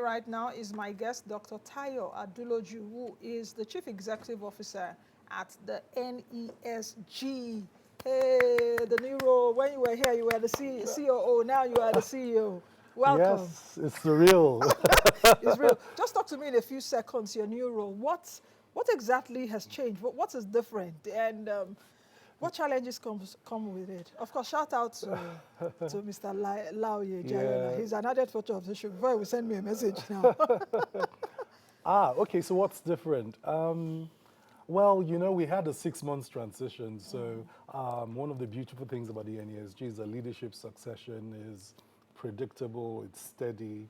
right now is my guest, Dr. Tayo Aduloju, who is the Chief Executive Officer at the NESG. Hey, the new role. When you were here, you were the COO. Now you are the CEO. Welcome. Yes, it's surreal. It's real. Just talk to me in a few seconds, your new role. What exactly has changed? What is different? And what challenges come with it? Of course, shout out to Mr. Lauye Jayona. Yeah. He's an added photo of the show. Before he will send me a message now. Okay, so what's different? Well, you know, we had a 6 months transition. So one of the beautiful things about the NESG is the leadership succession is predictable, it's steady,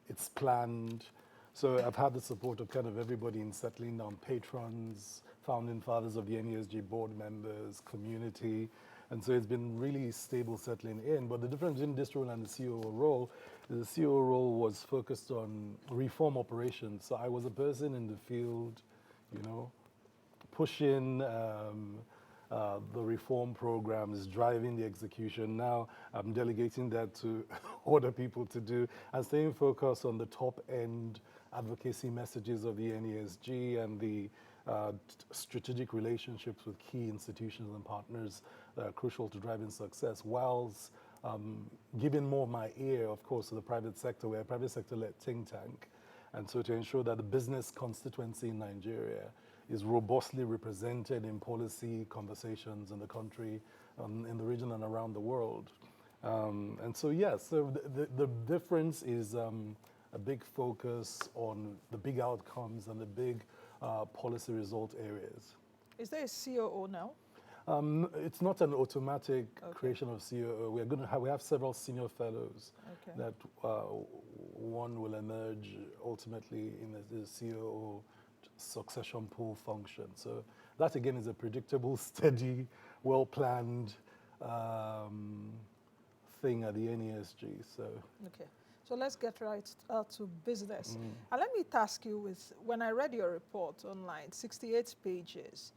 it's planned. So I've had the support of kind of everybody in settling down, patrons, founding fathers of the NESG, board members, community. And so it's been really stable settling in. But the difference between this role and the COO role, the COO role was focused on reform operations. So I was a person in the field, you know, pushing the reform programs, driving the execution. Now I'm delegating that to other people to do and staying focused on the top end advocacy messages of the NESG and the strategic relationships with key institutions and partners that are crucial to driving success, whilst giving more of my ear, of course, to the private sector. We're a private sector-led think tank. And so to ensure that the business constituency in Nigeria is robustly represented in policy conversations in the country, in the region and around the world. And so, yes, so the difference is a big focus on the big outcomes and the big policy result areas. Is there a COO now? It's not an automatic creation of COO. We have several senior fellows that one will emerge ultimately in the COO succession pool function. So that again is a predictable, steady, well-planned thing at the NESG. Okay, so let's get right to business. And let me task you with, when I read your report online, 68 pages,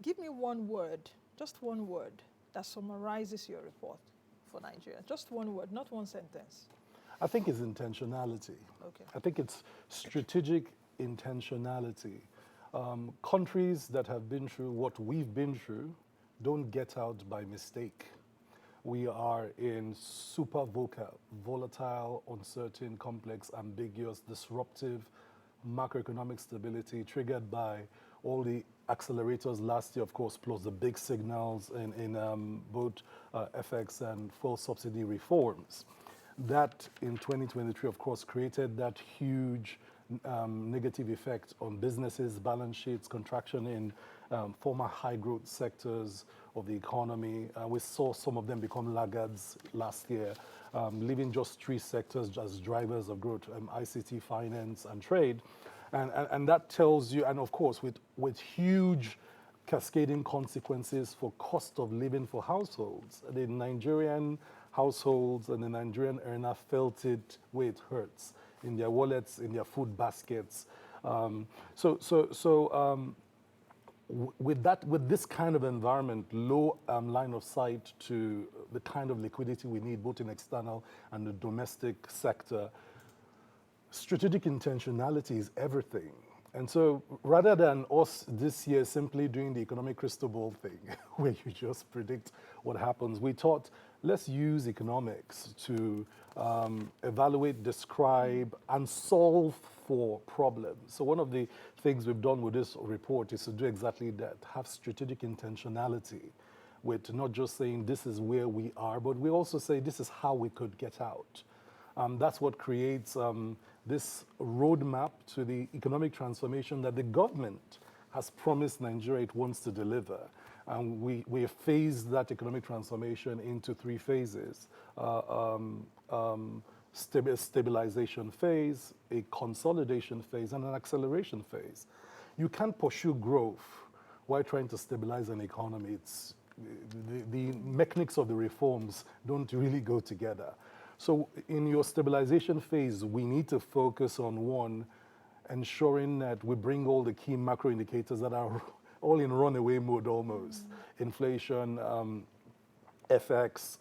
give me one word, just one word, that summarizes your report for Nigeria. Just one word, not one sentence. I think it's intentionality. Okay. I think it's strategic intentionality. Countries that have been through what we've been through don't get out by mistake. We are in super volatile, uncertain, complex, ambiguous, disruptive macroeconomic stability triggered by all the accelerators last year, of course, plus the big signals in both FX and fuel subsidy reforms. That in 2023, of course, created that huge negative effect on businesses, balance sheets, contraction in former high growth sectors of the economy. We saw some of them become laggards last year, leaving just 3 sectors as drivers of growth, ICT, finance, and trade. And that tells you, and of course, with huge cascading consequences for cost of living for households. The Nigerian households and the Nigerian earner felt it where it hurts, in their wallets, in their food baskets. With this kind of environment, low line of sight to the kind of liquidity we need, both in external and the domestic sector, strategic intentionality is everything. And so rather than us this year simply doing the economic crystal ball thing, where you just predict what happens, we thought, let's use economics to evaluate, describe, and solve for problems. So one of the things we've done with this report is to do exactly that, have strategic intentionality with not just saying this is where we are, but we also say this is how we could get out. That's what creates this roadmap to the economic transformation that the government has promised Nigeria it wants to deliver. And we have phased that economic transformation into 3 phases. Stabilization phase, a consolidation phase, and an acceleration phase. You can't pursue growth while trying to stabilize an economy. It's, the mechanics of the reforms don't really go together. So in your stabilization phase, we need to focus on, one, ensuring that we bring all the key macro indicators that are all in runaway mode almost. Inflation, FX,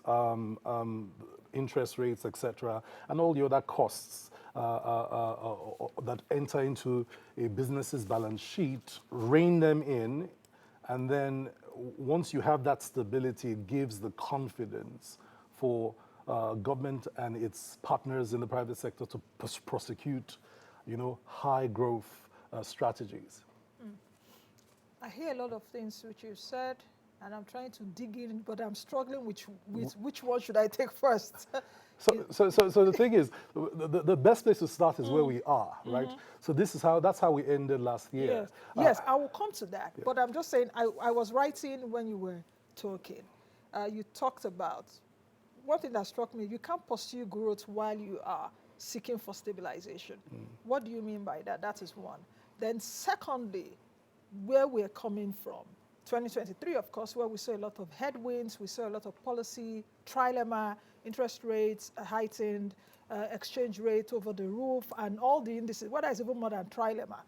interest rates, etc., and all the other costs that enter into a business's balance sheet, rein them in, and then once you have that stability, it gives the confidence for government and its partners in the private sector to prosecute, high growth strategies. I hear a lot of things which you said, and I'm trying to dig in, but I'm struggling with which one should I take first. So the thing is, the best place to start is where we are, right? So that's how we ended last year. Yes, I will come to that. Yeah. But I'm just saying, I was writing when you were talking. You talked about, one thing that struck me, you can't pursue growth while you are seeking for stabilization. What do you mean by that? That is one. Then secondly, where we're coming from. 2023, of course, where we saw a lot of headwinds, we saw a lot of policy, trilemma, interest rates heightened, exchange rate over the roof, and all the indices, whether it's even more than trilemma.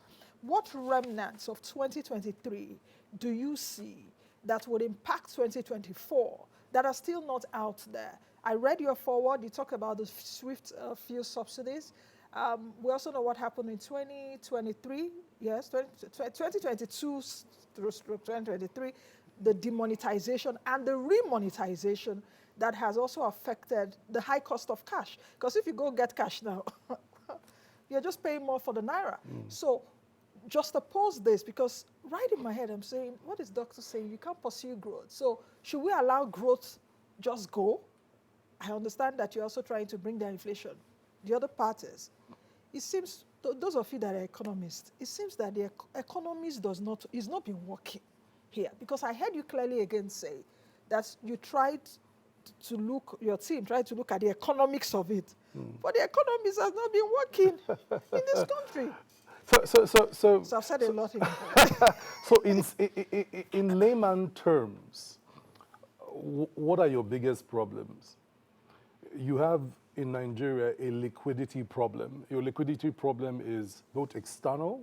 What remnants of 2023 do you see that would impact 2024 that are still not out there? I read your forward, you talk about the SWIFT fuel subsidies. We also know what happened in 2023, yes, 2022 through 2023, the demonetization and the remonetization that has also affected the high cost of cash. Because if you go get cash now, you're just paying more for the naira. So just oppose this, because right in my head I'm saying, what is doctor saying? You can't pursue growth. So should we allow growth just go? I understand that you're also trying to bring down inflation. The other part is, it seems, those of you that are economists, it seems that the economist is not been working here. Because I heard you clearly again say that you tried to look, your team tried to look at the economics of it. But the economists has not been working in this country. So I've said a lot here. So in layman terms, what are your biggest problems? You have in Nigeria a liquidity problem. Your liquidity problem is both external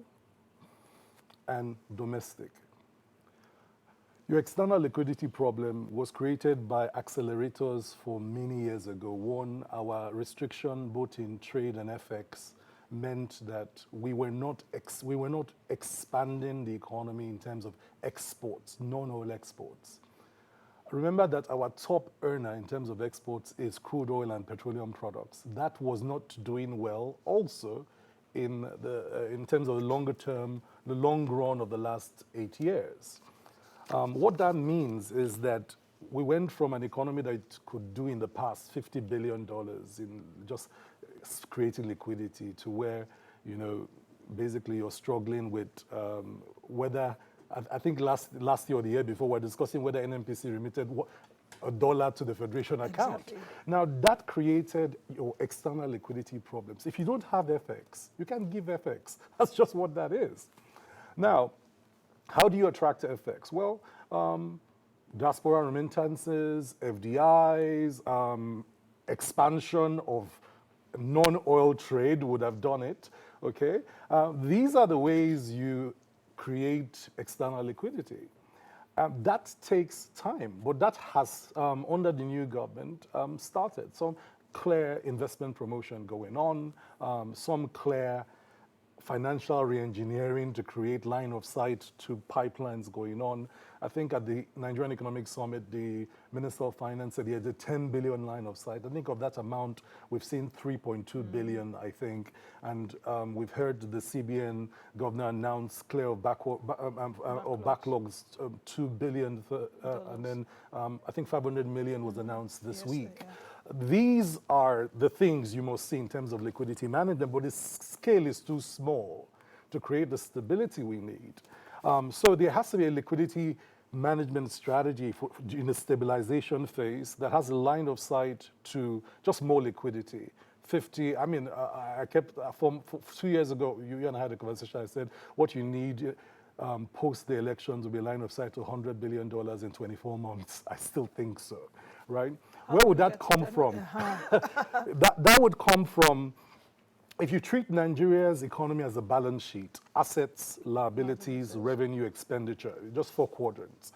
and domestic. Your external liquidity problem was created by accelerators for many years ago. One, our restriction both in trade and FX meant that we were not expanding the economy in terms of exports, non-oil exports. Remember that our top earner in terms of exports is crude oil and petroleum products. That was not doing well also in terms of the longer term, the long run of the last 8 years. What that means is that we went from an economy that could do in the past $50 billion in just creating liquidity to where, basically you're struggling with whether, I think last year or the year before, we're discussing whether NNPC remitted $1 to the Federation account. Exactly. Now, that created your external liquidity problems. If you don't have FX, you can't give FX. That's just what that is. Now, how do you attract FX? Well, diaspora remittances, FDIs, expansion of non-oil trade would have done it, okay? These are the ways you create external liquidity. That takes time, but that has, under the new government, started. Some clear investment promotion going on, some clear financial reengineering to create line of sight to pipelines going on. I think at the Nigerian Economic Summit, the Minister of Finance said he had a 10 billion line of sight. I think of that amount, we've seen 3.2 billion, I think. And we've heard the CBN governor announce clear of backlogs, 2 billion, and then I think 500 million was announced this week. Yeah. These are the things you must see in terms of liquidity management, but the scale is too small to create the stability we need. So there has to be a liquidity management strategy in the stabilization phase that has a line of sight to just more liquidity. 50, I mean, I kept, for 2 years ago, you and I had a conversation, I said, what you need post the elections will be a line of sight to $100 billion in 24 months. I still think so, right? Where would that come from? That would come from, if you treat Nigeria's economy as a balance sheet, assets, liabilities, revenue, expenditure, just 4 quadrants,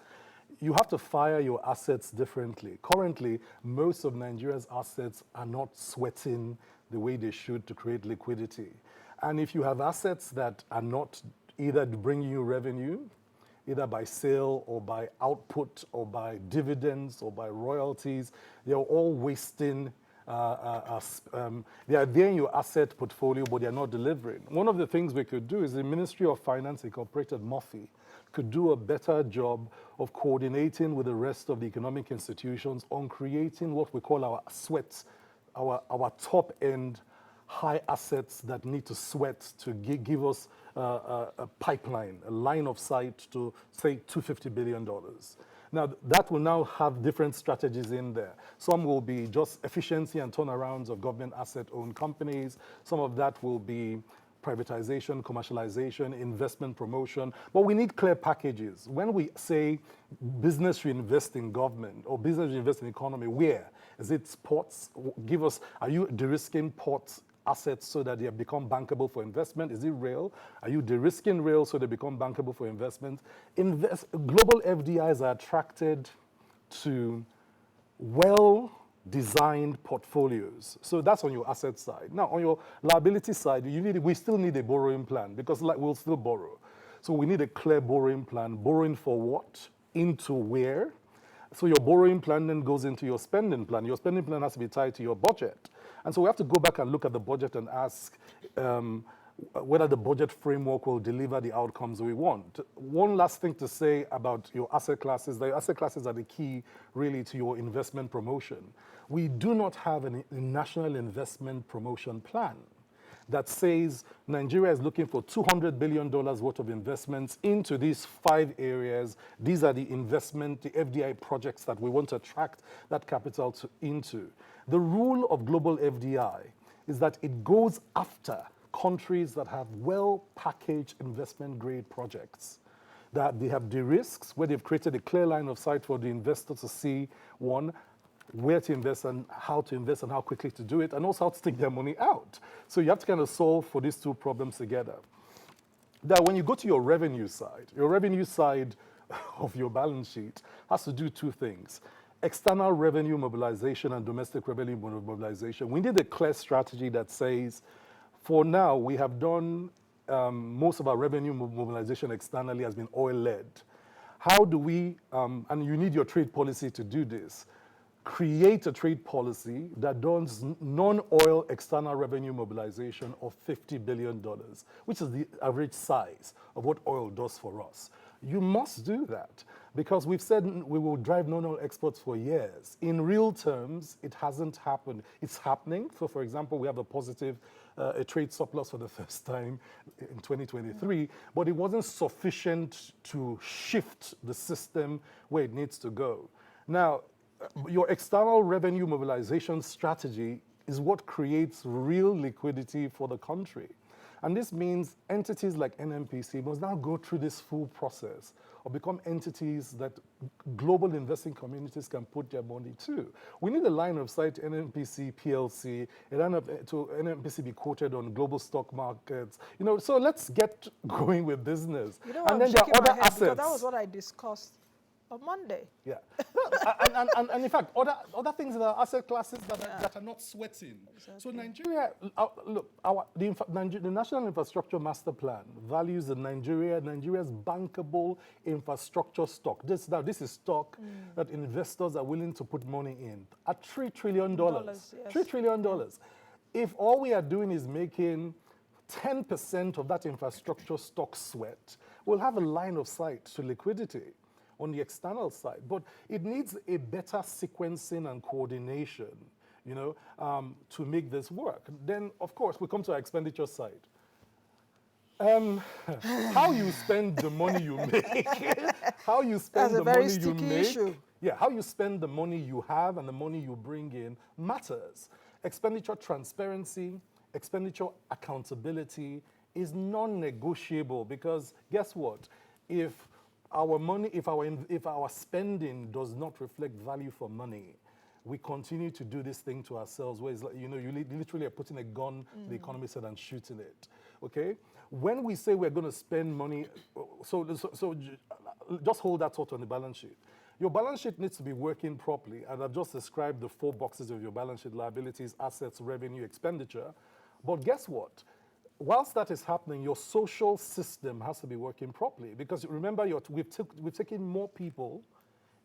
you have to fire your assets differently. Currently, most of Nigeria's assets are not sweating the way they should to create liquidity. And if you have assets that are not either bringing you revenue, either by sale or by output or by dividends or by royalties, they're all wasting, they are there in your asset portfolio, but they're not delivering. One of the things we could do is the Ministry of Finance Incorporated, MOFI, could do a better job of coordinating with the rest of the economic institutions on creating what we call our sweats, our top-end high assets that need to sweat to give us a pipeline, a line of sight to, say, $250 billion. Now, that will now have different strategies in there. Some will be just efficiency and turnarounds of government asset-owned companies. Some of that will be privatization, commercialization, investment promotion. But we need clear packages. When we say business should invest in government or business should invest in economy, where? Is it ports? Give us, are you de-risking ports assets so that they have become bankable for investment? Is it rail? Are you de-risking rail so they become bankable for investment? Global FDIs are attracted to well-designed portfolios. So that's on your asset side. Now, on your liability side, we still need a borrowing plan because we'll still borrow. So we need a clear borrowing plan. Borrowing for what? Into where? So your borrowing plan then goes into your spending plan. Your spending plan has to be tied to your budget. And so we have to go back and look at the budget and ask whether the budget framework will deliver the outcomes we want. One last thing to say about your asset classes. The asset classes are the key, really, to your investment promotion. We do not have a national investment promotion plan that says Nigeria is looking for $200 billion worth of investments into these 5 areas. These are the FDI projects that we want to attract that capital into. The rule of global FDI is that it goes after countries that have well-packaged investment-grade projects, that they have de-risks, where they've created a clear line of sight for the investor to see, one, where to invest and how quickly to do it, and also how to take their money out. So you have to kind of solve for these 2 problems together. Now, when you go to your revenue side of your balance sheet has to do 2 things. External revenue mobilization and domestic revenue mobilization. We need a clear strategy that says, for now, we have done most of our revenue mobilization externally has been oil-led. How do we, and you need your trade policy to do this, create a trade policy that does non-oil external revenue mobilization of $50 billion, which is the average size of what oil does for us. You must do that because we've said we will drive non-oil exports for years. In real terms, it hasn't happened. It's happening. So, for example, we have a trade surplus for the first time in 2023, but it wasn't sufficient to shift the system where it needs to go. Now, your external revenue mobilization strategy is what creates real liquidity for the country. And this means entities like NNPC must now go through this full process or become entities that global investing communities can put their money to. We need a line of sight to NNPC PLC, a line of to NNPC be quoted on global stock markets. So let's get going with business. And then there are other assets. Because that was what I discussed on Monday. Yeah. and in fact, other things in our asset classes that are not sweating. Exactly. So Nigeria, the National Infrastructure Master Plan values Nigeria's bankable infrastructure stock. This is stock that investors are willing to put money in at $3 trillion. Yes. $3 trillion. If all we are doing is making 10% of that infrastructure stock sweat, we'll have a line of sight to liquidity on the external side. But it needs a better sequencing and coordination, to make this work. Then, of course, we come to our expenditure side. How you spend the money you make, how you spend the money you make, issue. Yeah, how you spend the money you have and the money you bring in matters. Expenditure transparency, expenditure accountability is non-negotiable because guess what? If our spending does not reflect value for money, we continue to do this thing to ourselves where it's like, you literally are putting a gun, the economy said, and shooting it, okay? When we say we're going to spend money, so just hold that thought on the balance sheet. Your balance sheet needs to be working properly, and I've just described the 4 boxes of your balance sheet: liabilities, assets, revenue, expenditure. But guess what? Whilst that is happening, your social system has to be working properly, because remember, we've taken more people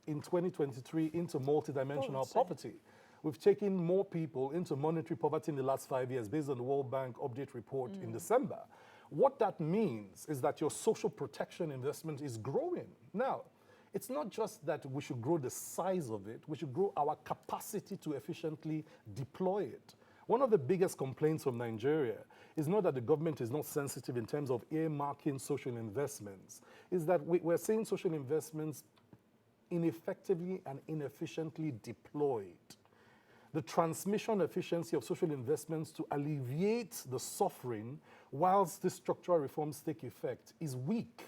in 2023 into multidimensional poverty. We've taken more people into monetary poverty in the last 5 years, based on the World Bank update report in December. What that means is that your social protection investment is growing. Now, it's not just that we should grow the size of it, we should grow our capacity to efficiently deploy it. One of the biggest complaints from Nigeria is not that the government is not sensitive in terms of earmarking social investments, is that we're seeing social investments ineffectively and inefficiently deployed. The transmission efficiency of social investments to alleviate the suffering whilst these structural reforms take effect is weak.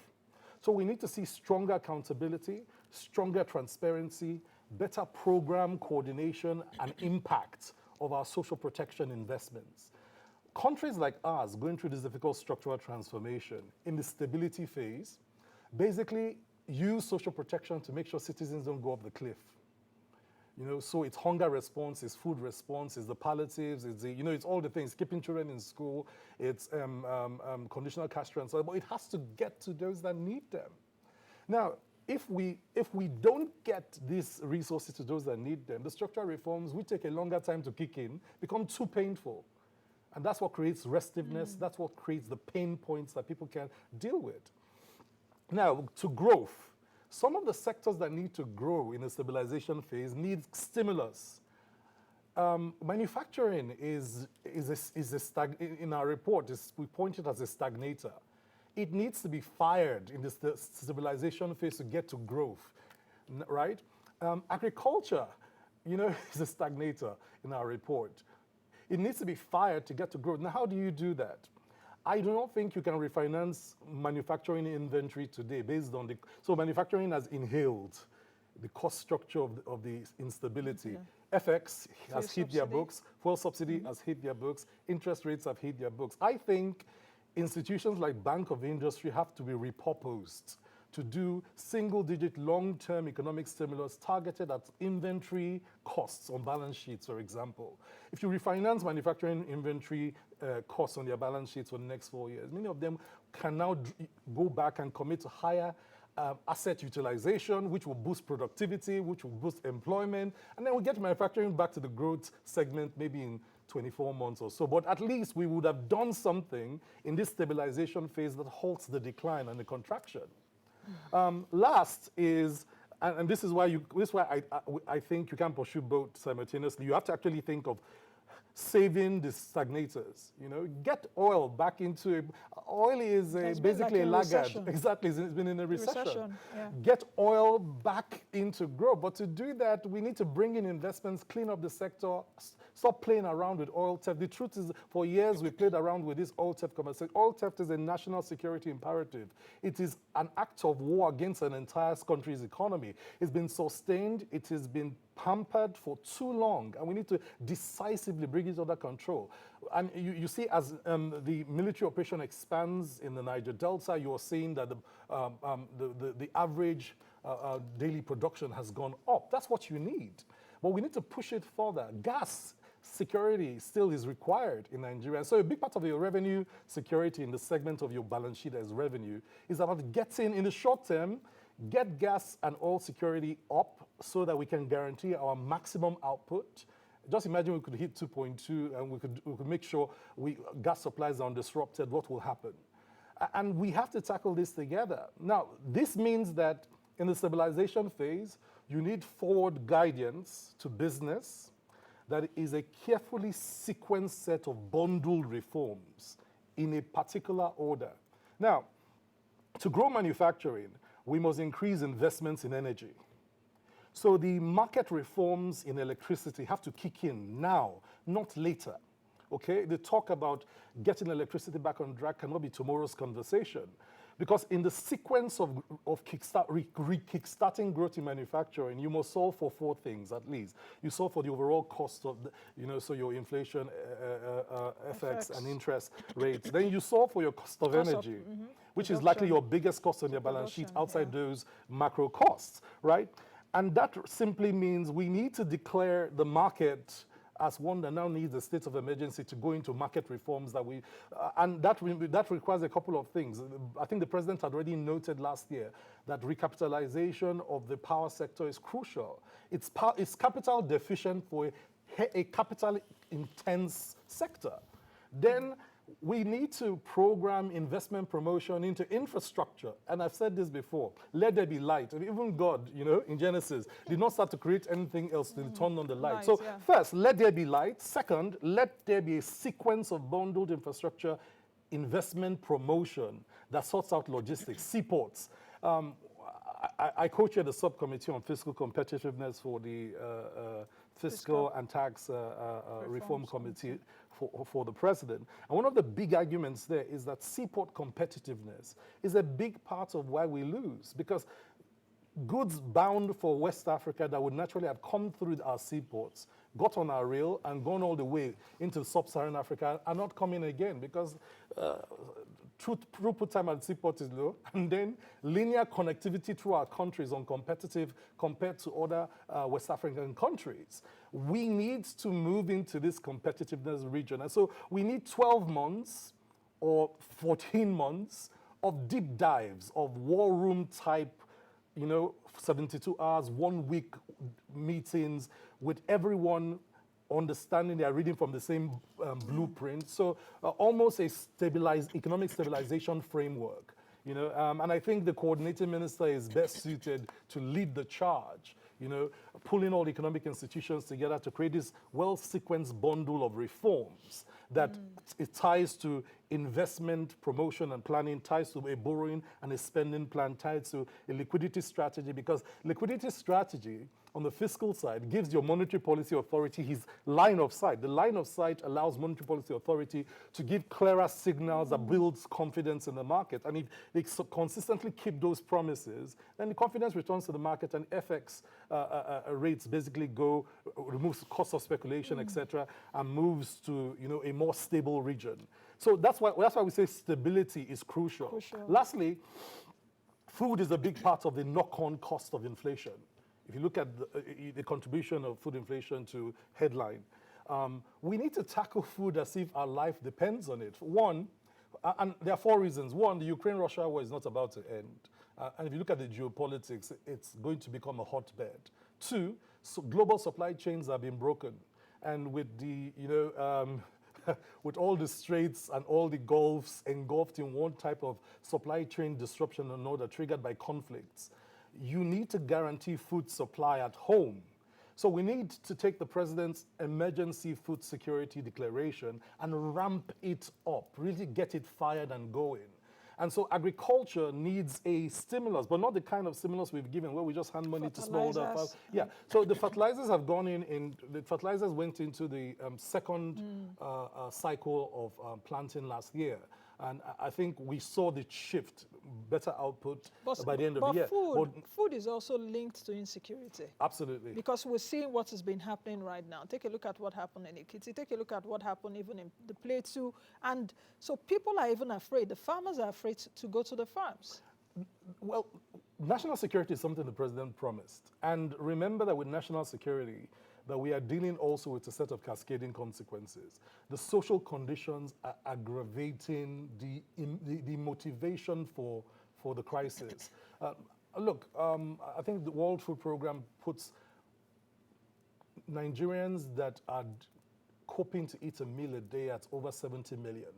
So we need to see stronger accountability, stronger transparency, better program coordination and impact of our social protection investments. Countries like ours going through this difficult structural transformation in the stability phase basically use social protection to make sure citizens don't go off the cliff. So it's hunger response, it's food response, it's the palliatives, it's all the things, keeping children in school, it's conditional cash transfer, but it has to get to those that need them. Now, if we don't get these resources to those that need them, the structural reforms will take a longer time to kick in, become too painful. And that's what creates restiveness, that's what creates the pain points that people can deal with. Now, to growth. Some of the sectors that need to grow in a stabilization phase need stimulus. Manufacturing in our report, we point it as a stagnator. It needs to be fired in the stabilization phase to get to growth, right? Agriculture, is a stagnator in our report. It needs to be fired to get to growth. Now, how do you do that? I do not think you can refinance manufacturing inventory today based on so manufacturing has inhaled the cost structure of the instability. FX has hit their books, fuel subsidy has hit their books, interest rates have hit their books. I think institutions like Bank of Industry have to be repurposed to do single-digit long-term economic stimulus targeted at inventory costs on balance sheets, for example. If you refinance manufacturing inventory costs on their balance sheets for the next 4 years, many of them can now go back and commit to higher asset utilization, which will boost productivity, which will boost employment, and then we get manufacturing back to the growth segment maybe in 24 months or so. But at least we would have done something in this stabilization phase that halts the decline and the contraction. Last is, and this is why I think you can't pursue both simultaneously. You have to actually think of saving the stagnators. Get oil back into oil is basically a laggard. Recession. Exactly, it's been in a recession. Yeah. Get oil back into growth. But to do that, we need to bring in investments, clean up the sector, stop playing around with oil theft. The truth is, for years we played around with this oil theft conversation. Oil theft is a national security imperative. It is an act of war against an entire country's economy. It's been sustained. It has been pampered for too long, and we need to decisively bring it under control. And you see, as the military operation expands in the Niger Delta, you are seeing that the average daily production has gone up. That's what you need. But we need to push it further. Gas security still is required in Nigeria. So a big part of your revenue security in the segment of your balance sheet as revenue is about getting, in the short term, get gas and oil security up so that we can guarantee our maximum output. Just imagine we could hit 2.2 and we could make sure gas supplies are undisrupted. What will happen? And we have to tackle this together. Now, this means that in the stabilization phase, you need forward guidance to business that is a carefully sequenced set of bundled reforms in a particular order. Now, to grow manufacturing, we must increase investments in energy. So the market reforms in electricity have to kick in now, not later. Okay? The talk about getting electricity back on track cannot be tomorrow's conversation. Because in the sequence of kickstarting growth in manufacturing, you must solve for 4 things at least. You solve for the overall cost of, so your inflation, FX, and interest rates. Then you solve for your cost of energy, which is likely your biggest cost on your balance sheet outside those macro costs, right? And that simply means we need to declare the market as one that now needs a state of emergency to go into market reforms and that requires a couple of things. I think the president had already noted last year that recapitalization of the power sector is crucial. It's capital deficient for a capital intense sector. Then we need to program investment promotion into infrastructure. And I've said this before, let there be light. Even God, in Genesis, did not start to create anything else to turn on the light. So first, let there be light. Second, let there be a sequence of bundled infrastructure investment promotion that sorts out logistics, seaports. I co-chair the subcommittee on fiscal competitiveness for the fiscal and tax reform committee for the president. And one of the big arguments there is that seaport competitiveness is a big part of why we lose, because goods bound for West Africa that would naturally have come through our seaports, got on our rail and gone all the way into sub-Saharan Africa are not coming again because throughput time at the seaport is low, and then linear connectivity through our countries is uncompetitive compared to other West African countries. We need to move into this competitiveness region. And so we need 12 months or 14 months of deep dives, of war room type, 72 hours, 1 week meetings with everyone understanding they are reading from the same blueprint. So almost a economic stabilization framework. And I think the coordinating minister is best suited to lead the charge, pulling all the economic institutions together to create this well-sequenced bundle of reforms that it ties to investment, promotion, and planning, ties to a borrowing and a spending plan, ties to a liquidity strategy, because liquidity strategy on the fiscal side gives your monetary policy authority his line of sight. The line of sight allows monetary policy authority to give clearer signals that builds confidence in the market. And if they consistently keep those promises, then the confidence returns to the market and FX rates basically removes cost of speculation, etc., and moves to a more stable region. So that's why we say stability is crucial. Lastly, food is a big part of the knock-on cost of inflation. If you look at the contribution of food inflation to headline, we need to tackle food as if our life depends on it. One, and there are 4 reasons. One, the Ukraine-Russia war is not about to end. And if you look at the geopolitics, it's going to become a hotbed. 2, global supply chains have been broken. And with with all the straits and all the gulfs engulfed in one type of supply chain disruption or another triggered by conflicts, you need to guarantee food supply at home. So we need to take the president's emergency food security declaration and ramp it up, really get it fired and going. And so agriculture needs a stimulus, but not the kind of stimulus we've given where we just hand money to smallholder farmers. Yeah, so the fertilizers have gone the fertilizers went into the second cycle of planting last year. And I think we saw the shift, better output by the end of the year. Food is also linked to insecurity. Absolutely. Because we're seeing what has been happening right now. Take a look at what happened in Liquidity. Take a look at what happened even in the Plateau. And so people are even afraid. The farmers are afraid to go to the farms. Well, national security is something the president promised. And remember that with national security, that we are dealing also with a set of cascading consequences. The social conditions are aggravating the motivation for the crisis. Look, I think the World Food Programme puts Nigerians that are coping to eat a meal a day at over 70 million.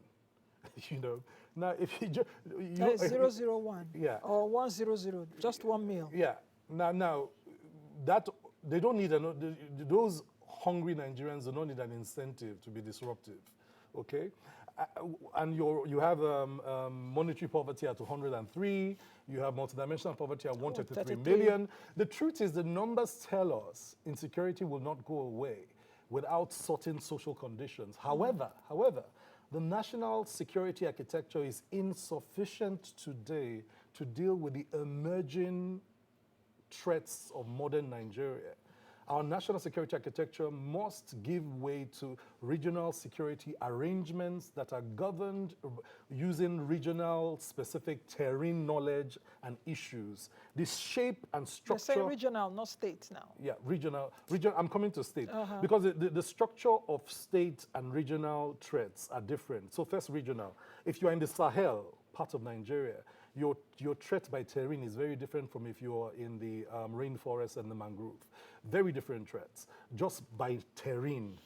Now if you just... That is 001, yeah. Or 100, just one meal. Yeah, now that... They don't need those hungry Nigerians do not need an incentive to be disruptive, okay? And you have monetary poverty at 103, you have multidimensional poverty at 133 million. The truth is the numbers tell us insecurity will not go away without certain social conditions. However, the national security architecture is insufficient today to deal with the emerging threats of modern Nigeria. Our national security architecture must give way to regional security arrangements that are governed using regional specific terrain knowledge and issues. The shape and structure. You're saying regional, not state now. Yeah, regional. I'm coming to state. Because the structure of state and regional threats are different. So first regional. If you are in the Sahel, part of Nigeria, your threat by terrain is very different from if you're in the rainforest and the mangrove. Very different threats, just by terrain.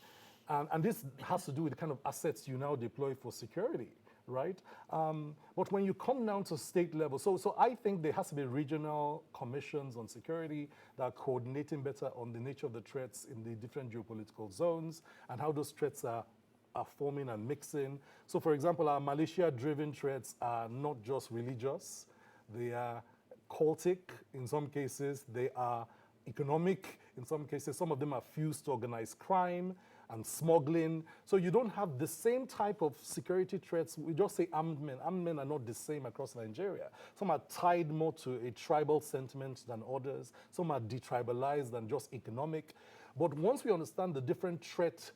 And this has to do with the kind of assets you now deploy for security, right? But when you come down to state level, so I think there has to be regional commissions on security that are coordinating better on the nature of the threats in the different geopolitical zones and how those threats are forming and mixing. So for example, our militia-driven threats are not just religious, they are cultic in some cases, they are economic in some cases, some of them are fused to organized crime and smuggling. So you don't have the same type of security threats. We just say armed men. Armed men are not the same across Nigeria. Some are tied more to a tribal sentiment than others. Some are detribalized than just economic. But once we understand the different threat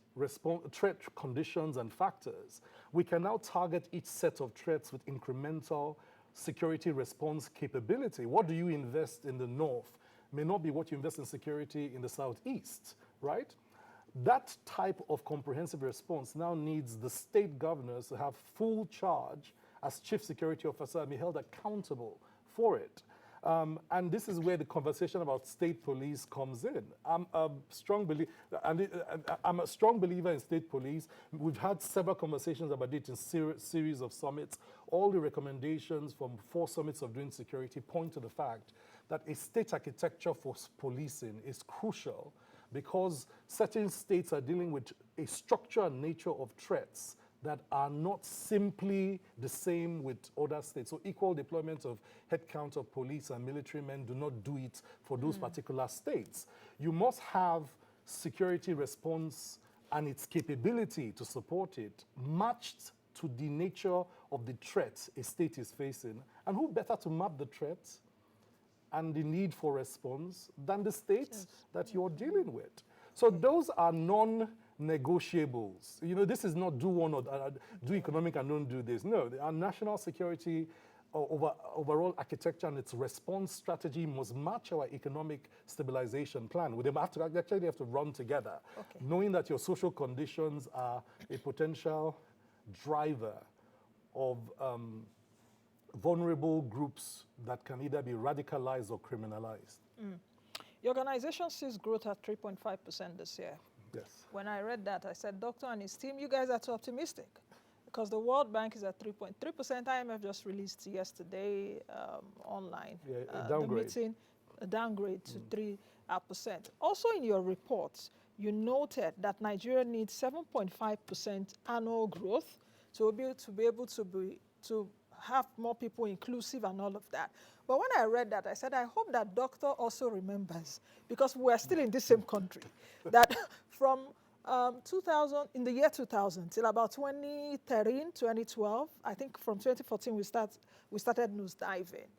conditions and factors, we can now target each set of threats with incremental security response capability. What do you invest in the north may not be what you invest in security in the southeast, right? That type of comprehensive response now needs the state governors to have full charge as chief security officer and be held accountable for it. And this is where the conversation about state police comes in. I'm a strong believer in state police. We've had several conversations about it in series of summits. All the recommendations from 4 summits of doing security point to the fact that a state architecture for policing is crucial because certain states are dealing with a structure and nature of threats that are not simply the same with other states. So equal deployment of headcount of police and military men do not do it for those particular states. You must have security response and its capability to support it matched to the nature of the threat a state is facing. And who better to map the threat and the need for response than the states that you're dealing with? So those are non-negotiables. You know, this is not do one or do economic and don't do this. No, our national security overall architecture and its response strategy must match our economic stabilization plan. They have to run together, knowing that your social conditions are a potential driver of vulnerable groups that can either be radicalized or criminalized. Your organization sees growth at 3.5% this year. Yes. When I read that, I said, Doctor and his team, you guys are too optimistic because the World Bank is at 3.3%. IMF just released yesterday online the meeting, a downgrade to 3%. Also in your report, you noted that Nigeria needs 7.5% annual growth to be able to have more people inclusive and all of that. But when I read that, I said, I hope that doctor also remembers, because we're still in the same country, that from 2000, in the year 2000 till about 2013, 2012, I think from 2014 we started nosediving.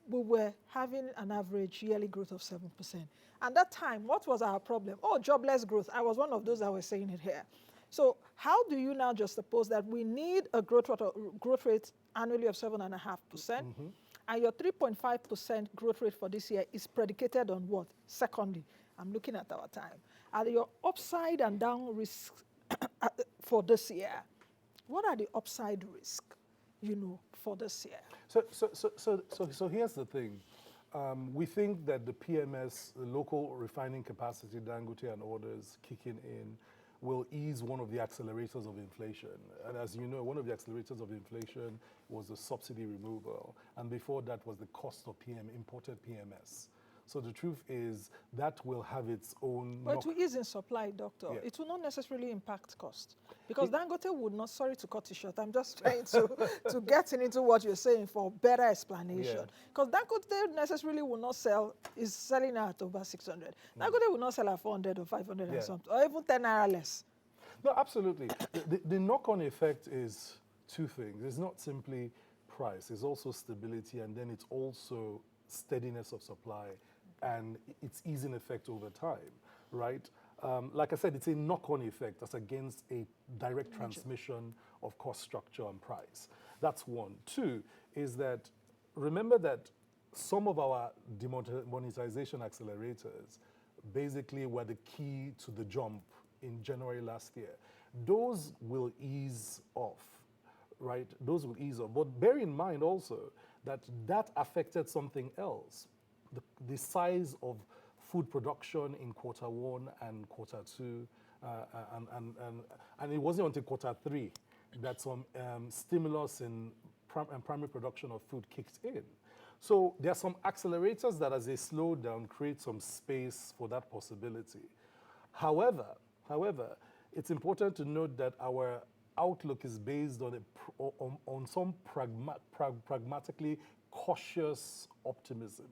We were having an average yearly growth of 7%. And that time, what was our problem? Oh, jobless growth. I was one of those that were saying it here. So how do you now juxtapose that we need a growth rate annually of 7.5%, and your 3.5% growth rate for this year is predicated on what? Secondly, I'm looking at our time. Are your upside and down risks for this year? What are the upside risks, for this year? So here's the thing. We think that the PMS, the local refining capacity, Dangote and others kicking in, will ease one of the accelerators of inflation. And as you know, one of the accelerators of inflation was the subsidy removal. And before that was the cost of imported PMS. So the truth is that will have its own... But to ease in supply, Doctor, it will not necessarily impact cost. Because Dangote would not, sorry to cut you short, I'm just trying to get into what you're saying for better explanation. Because Dangote necessarily will not is selling at over 600. Dangote will not sell at 400 or 500 and something, or even 10 naira less. No, absolutely. The knock-on effect is 2 things. It's not simply price, it's also stability, and then it's also steadiness of supply and it's easing effect over time, right? Like I said, it's a knock-on effect that's against a direct transmission of cost structure and price. That's one. Two is that, remember that some of our demonetization accelerators basically were the key to the jump in January last year. Those will ease off, right? Those will ease off. But bear in mind also that that affected something else. The size of food production in Q1 and Q2, and it wasn't until Q3 that some stimulus in primary production of food kicked in. So there are some accelerators that, as they slow down, create some space for that possibility. However, it's important to note that our outlook is based on some pragmatically cautious optimism.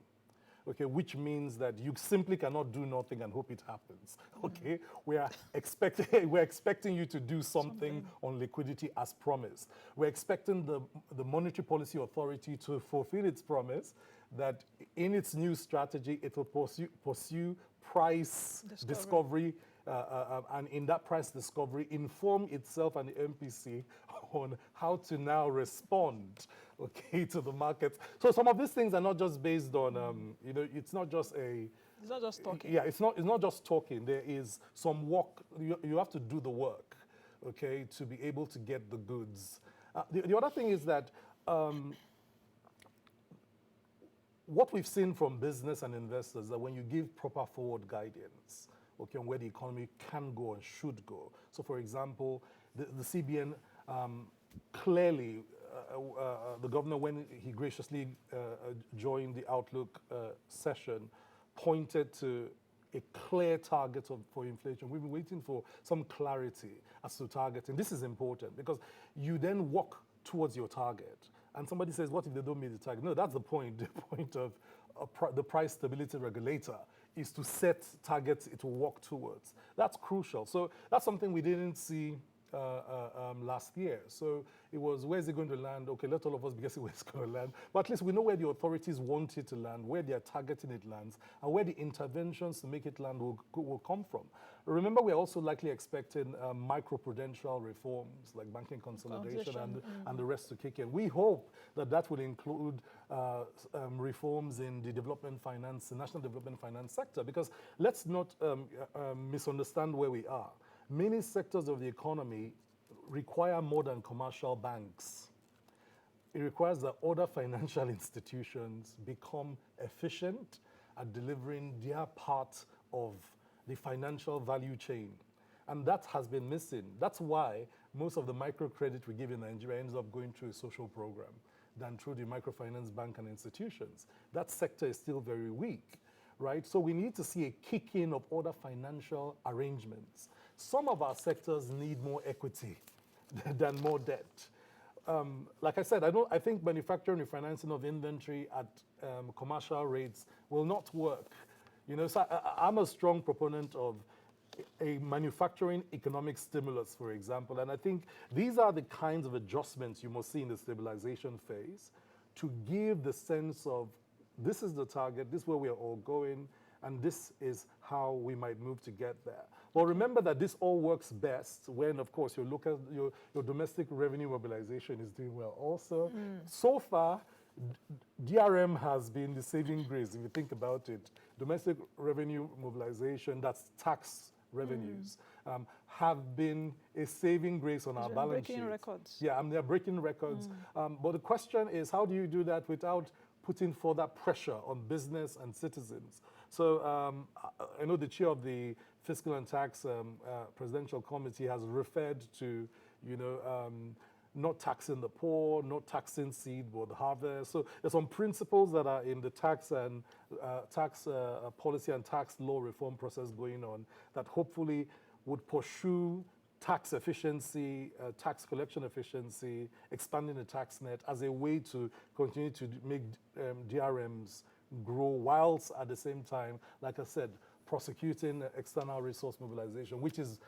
Okay, which means that you simply cannot do nothing and hope it happens. Okay, we're expecting you to do something on liquidity as promised. We're expecting the Monetary Policy Authority to fulfill its promise that in its new strategy it will pursue price discovery, and in that price discovery inform itself and the MPC on how to now respond, okay, to the market. So some of these things are not just based on, it's not just talking. Yeah, it's not just talking. There is some work. You have to do the work, okay, to be able to get the goods. The other thing is that what we've seen from business and investors, that when you give proper forward guidance, okay, on where the economy can go and should go. So, for example, the CBN clearly, the governor, when he graciously joined the Outlook session, pointed to a clear target for inflation. We've been waiting for some clarity as to targeting. This is important because you then walk towards your target. And somebody says, what if they don't meet the target? No, that's the point. The point of the price stability regulator is to set targets it will walk towards. That's crucial. So that's something we didn't see last year. So it was, where's it going to land? Okay, let all of us guess where it's going to land. But at least we know where the authorities want it to land, where they are targeting it lands, and where the interventions to make it land will come from. Remember, we're also likely expecting microprudential reforms like banking consolidation and the rest to kick in. We hope that that will include reforms in the development finance, the national development finance sector, because let's not misunderstand where we are. Many sectors of the economy require more than commercial banks. It requires that other financial institutions become efficient at delivering their part of the financial value chain. And that has been missing. That's why most of the microcredit we give in Nigeria ends up going through a social program than through the microfinance bank and institutions. That sector is still very weak, right? So we need to see a kick in of other financial arrangements. Some of our sectors need more equity than more debt. Like I said, I think manufacturing refinancing of inventory at commercial rates will not work. So I'm a strong proponent of a manufacturing economic stimulus, for example, and I think these are the kinds of adjustments you must see in the stabilization phase to give the sense of this is the target, this is where we are all going, and this is how we might move to get there. Well, remember that this all works best when, of course, your domestic revenue mobilization is doing well also. So far, DRM has been the saving grace, if you think about it. Domestic revenue mobilization, that's tax revenues, have been a saving grace on our balance sheet. Breaking records. Yeah, they're breaking records. But the question is, how do you do that without putting further pressure on business and citizens? So I know the chair of the Fiscal and Tax Presidential Committee has referred to, not taxing the poor, not taxing seed but harvest. So there's some principles that are in the tax and tax policy and tax law reform process going on that hopefully would pursue tax efficiency, tax collection efficiency, expanding the tax net as a way to continue to make DRMs grow, whilst at the same time, like I said, prosecuting external resource mobilization, which is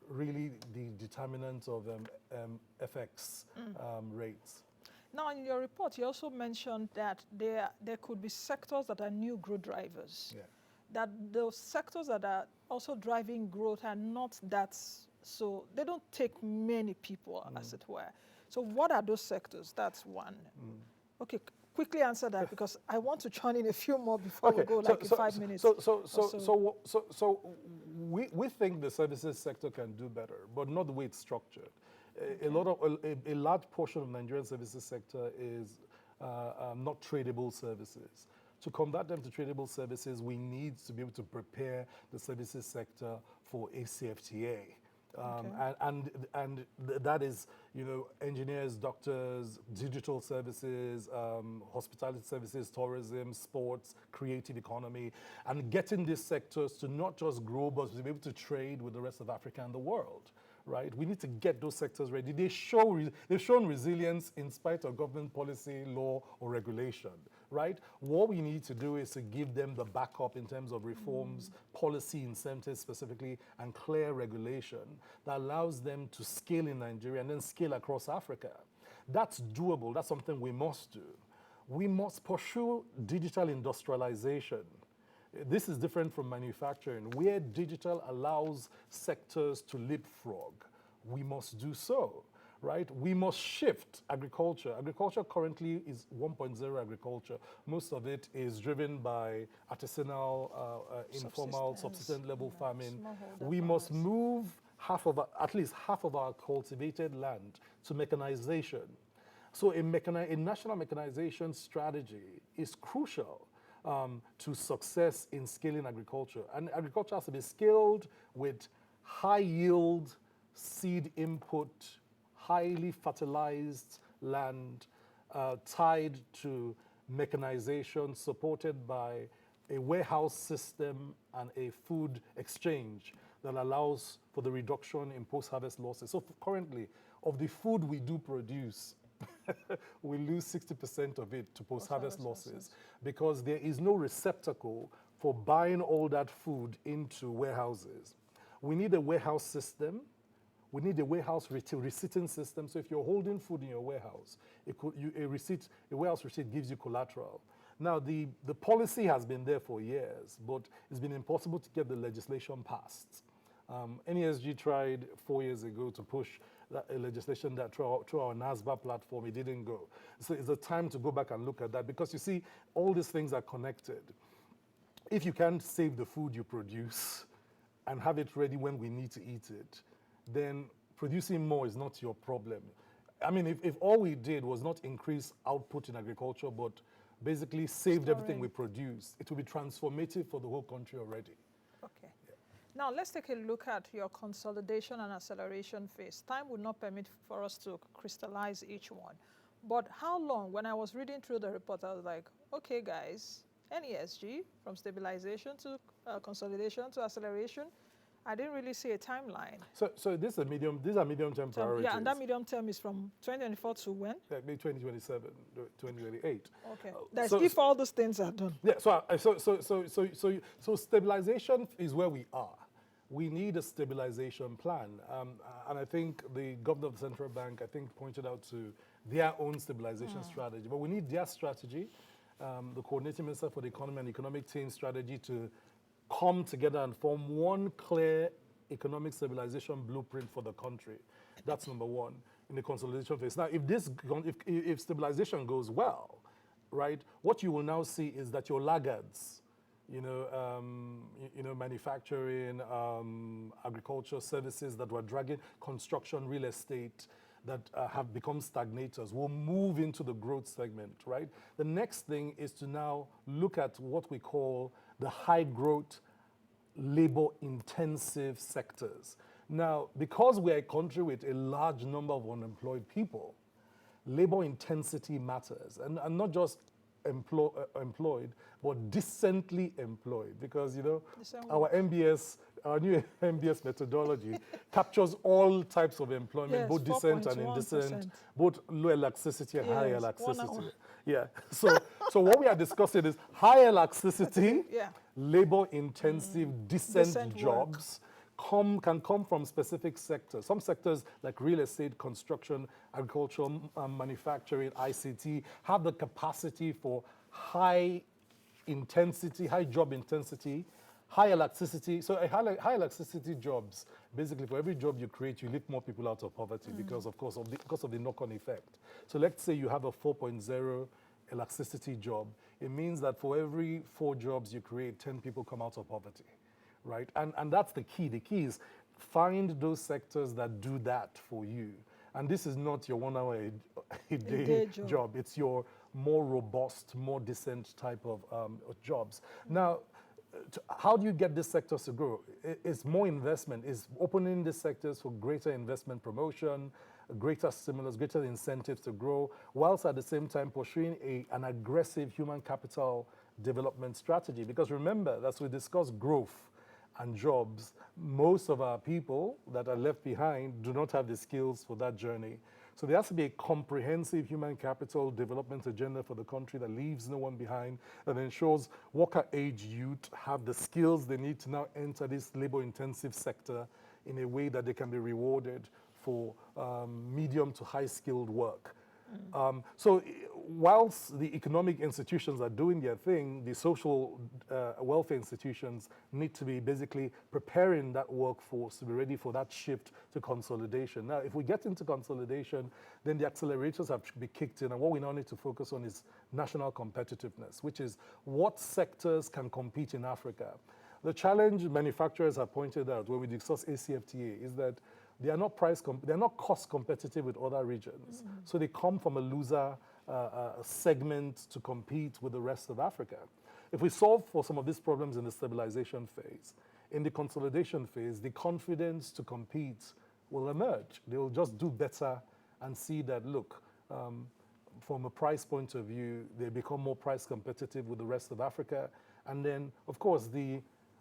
really the determinant of FX rates. Now, in your report, you also mentioned that there could be sectors that are new growth drivers. Yeah. That those sectors that are also driving growth are not that, so they don't take many people, as it were. So what are those sectors? That's one. Okay, quickly answer that because I want to churn in a few more before we go, like in 5 minutes. So we think the services sector can do better, but not the way it's structured. A large portion of Nigerian services sector is not tradable services. To convert them to tradable services, we need to be able to prepare the services sector for ACFTA. And that is, engineers, doctors, digital services, hospitality services, tourism, sports, creative economy, and getting these sectors to not just grow, but to be able to trade with the rest of Africa and the world. Right? We need to get those sectors ready. They've shown resilience in spite of government policy, law, or regulation. Right? What we need to do is to give them the backup in terms of reforms, policy incentives specifically, and clear regulation that allows them to scale in Nigeria and then scale across Africa. That's doable. That's something we must do. We must pursue digital industrialization. This is different from manufacturing. Where digital allows sectors to leapfrog, we must do so, right? We must shift agriculture. Agriculture currently is 1.0 agriculture. Most of it is driven by artisanal, informal, subsistence level farming. We must move at least half of our cultivated land to mechanization. So a national mechanization strategy is crucial to success in scaling agriculture. And agriculture has to be scaled with high yield seed input, highly fertilized land, tied to mechanization, supported by a warehouse system and a food exchange that allows for the reduction in post-harvest losses. So currently, of the food we do produce, we lose 60% of it to post-harvest losses because there is no receptacle for buying all that food into warehouses. We need a warehouse system. We need a warehouse receipting system. So if you're holding food in your warehouse, a warehouse receipt gives you collateral. Now, the policy has been there for years, but it's been impossible to get the legislation passed. NESG tried 4 years ago to push legislation that through our NASBA platform, it didn't go. So it's a time to go back and look at that because you see, all these things are connected. If you can't save the food you produce and have it ready when we need to eat it, then producing more is not your problem. I mean, if all we did was not increase output in agriculture, but basically saved everything we produce, it will be transformative for the whole country already. Okay. Now, let's take a look at your consolidation and acceleration phase. Time would not permit for us to crystallize each one. But how long? When I was reading through the report, I was like, okay, guys, NESG, from stabilization to consolidation to acceleration, I didn't really see a timeline. So these are medium-term priorities. Yeah, and that medium term is from 2024 to when? Maybe 2027, 2028. Okay. That's if all those things are done. Yeah. So stabilization is where we are. We need a stabilization plan, and I think the governor of the central bank, pointed out to their own stabilization strategy. But we need their strategy, the coordinating minister for the economy and economic team strategy to come together and form one clear economic stabilization blueprint for the country. That's number one in the consolidation phase. Now, if stabilization goes well, right, what you will now see is that your laggards, manufacturing, agriculture, services that were dragging, construction, real estate, that have become stagnators will move into the growth segment, right? The next thing is to now look at what we call the high growth, labor intensive sectors. Now, because we're a country with a large number of unemployed people, labor intensity matters, and not just employed, but decently employed, because our new MBS methodology captures all types of employment, yes, both decent and indecent, both low elasticity and high elasticity. Yeah. So what we are discussing is high elasticity, labor intensive, decent jobs, can come from specific sectors. Some sectors like real estate, construction, agriculture, manufacturing, ICT have the capacity for high intensity, high job intensity, high elasticity. So high elasticity jobs, basically for every job you create, you lift more people out of poverty because of the knock-on effect. So let's say you have a 4.0 elasticity job. It means that for every 4 jobs you create, 10 people come out of poverty, right? And that's the key. The key is find those sectors that do that for you. And this is not your 1 hour a day job. It's your more robust, more decent type of jobs. Now, how do you get these sectors to grow? It's more investment. It's opening these sectors for greater investment promotion, greater stimulus, greater incentives to grow, whilst at the same time pursuing an aggressive human capital development strategy. Because remember, as we discuss growth and jobs, most of our people that are left behind do not have the skills for that journey. So there has to be a comprehensive human capital development agenda for the country that leaves no one behind, that ensures worker-age youth have the skills they need to now enter this labor-intensive sector in a way that they can be rewarded for medium to high-skilled work. So whilst the economic institutions are doing their thing, the social welfare institutions need to be basically preparing that workforce to be ready for that shift to consolidation. Now, if we get into consolidation, then the accelerators have to be kicked in, and what we now need to focus on is national competitiveness, which is what sectors can compete in Africa. The challenge manufacturers have pointed out when we discuss ACFTA is that they are not they're not cost competitive with other regions. So they come from a loser segment to compete with the rest of Africa. If we solve for some of these problems in the stabilization phase, in the consolidation phase, the confidence to compete will emerge. They will just do better and see that, look, from a price point of view, they become more price competitive with the rest of Africa. And then, of course, the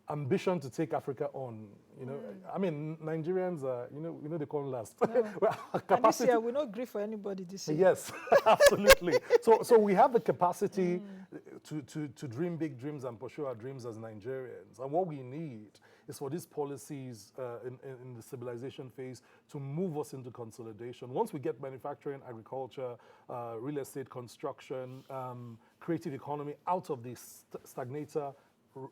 ambition to take Africa on, you know, I mean, Nigerians are, you know they come last. No. And this year, we don't agree for anybody this year. Yes, absolutely. So we have the capacity to dream big dreams and pursue our dreams as Nigerians. And what we need is for these policies in the stabilization phase to move us into consolidation. Once we get manufacturing, agriculture, real estate, construction, creative economy out of the stagnator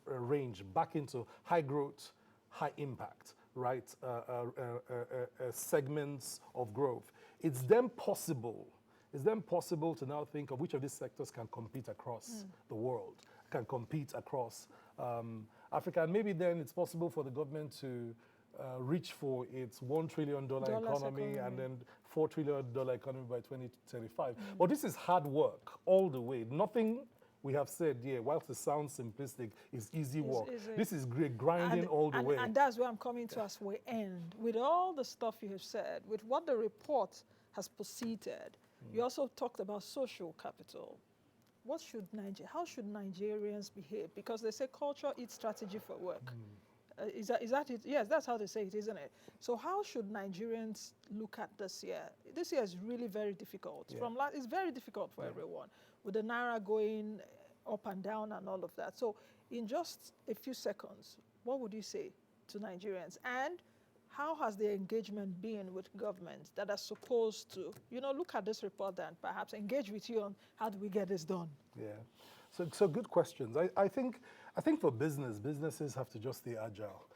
range back into high growth, high impact, right? Segments of growth. It's then possible to now think of which of these sectors can compete across the world, can compete across Africa. And maybe then it's possible for the government to reach for its $1 trillion economy and then $4 trillion economy by 2035. But this is hard work all the way. Nothing we have said here, whilst it sounds simplistic, is easy work. This is great grinding all the way. And that's where I'm coming to as we end. With all the stuff you have said, with what the report has posited, you also talked about social capital. How should Nigerians behave? Because they say culture eats strategy for work. Is that it? Yes, that's how they say it, isn't it? So how should Nigerians look at this year? This year is really very difficult. Yeah. It's very difficult for everyone, with the Naira going up and down and all of that. So in just a few seconds, what would you say to Nigerians? And how has the engagement been with governments that are supposed to, look at this report and perhaps engage with you on how do we get this done? Yeah. So good questions. I think for businesses have to just stay agile.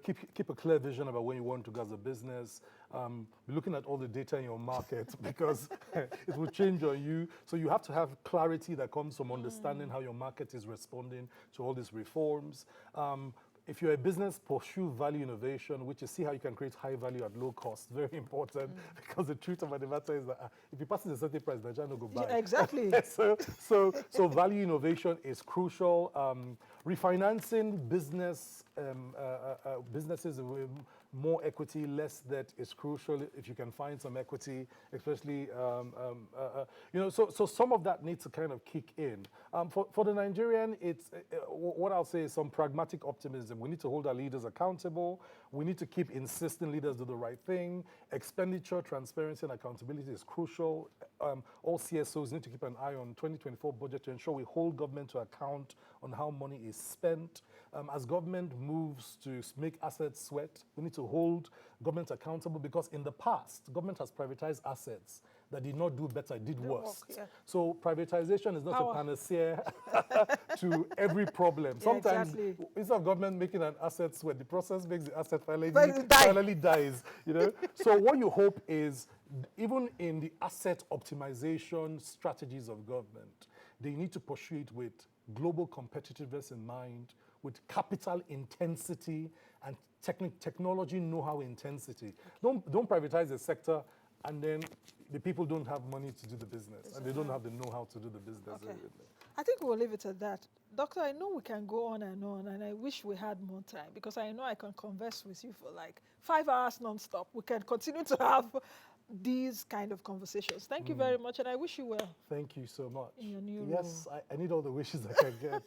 Keep a clear vision about where you want to go as a business. Be looking at all the data in your market because it will change on you. So you have to have clarity that comes from understanding how your market is responding to all these reforms. If you're a business, pursue value innovation, which is see how you can create high value at low cost. Very important, because the truth about the matter is that if you pass a certain price, Nigeria no go buy. Yeah, exactly. so value innovation is crucial. Refinancing businesses more equity, less debt is crucial if you can find some equity, especially, so some of that needs to kind of kick in. For the Nigerian, it's, what I'll say is some pragmatic optimism. We need to hold our leaders accountable. We need to keep insisting leaders do the right thing. Expenditure, transparency, and accountability is crucial. All CSOs need to keep an eye on 2024 budget to ensure we hold government to account on how money is spent. As government moves to make assets sweat, we need to hold government accountable, because in the past, government has privatized assets that did not do better, it did worse. Yeah. So privatization is not a panacea to every problem. Yeah, Sometimes, exactly. instead of government making an asset sweat, the process makes the asset finally Die. dies. So what you hope is, even in the asset optimization strategies of government, they need to pursue it with global competitiveness in mind, with capital intensity and technology know-how intensity. Don't privatize the sector and then the people don't have money to do the business and they don't have the know-how to do the business. Okay. I think we'll leave it at that. Doctor, I know we can go on, and I wish we had more time, because I know I can converse with you for like 5 hours non-stop. We can continue to have these kind of conversations. Thank you very much, and I wish you well. Thank you so much. In your new Yes, I need all the wishes I can get.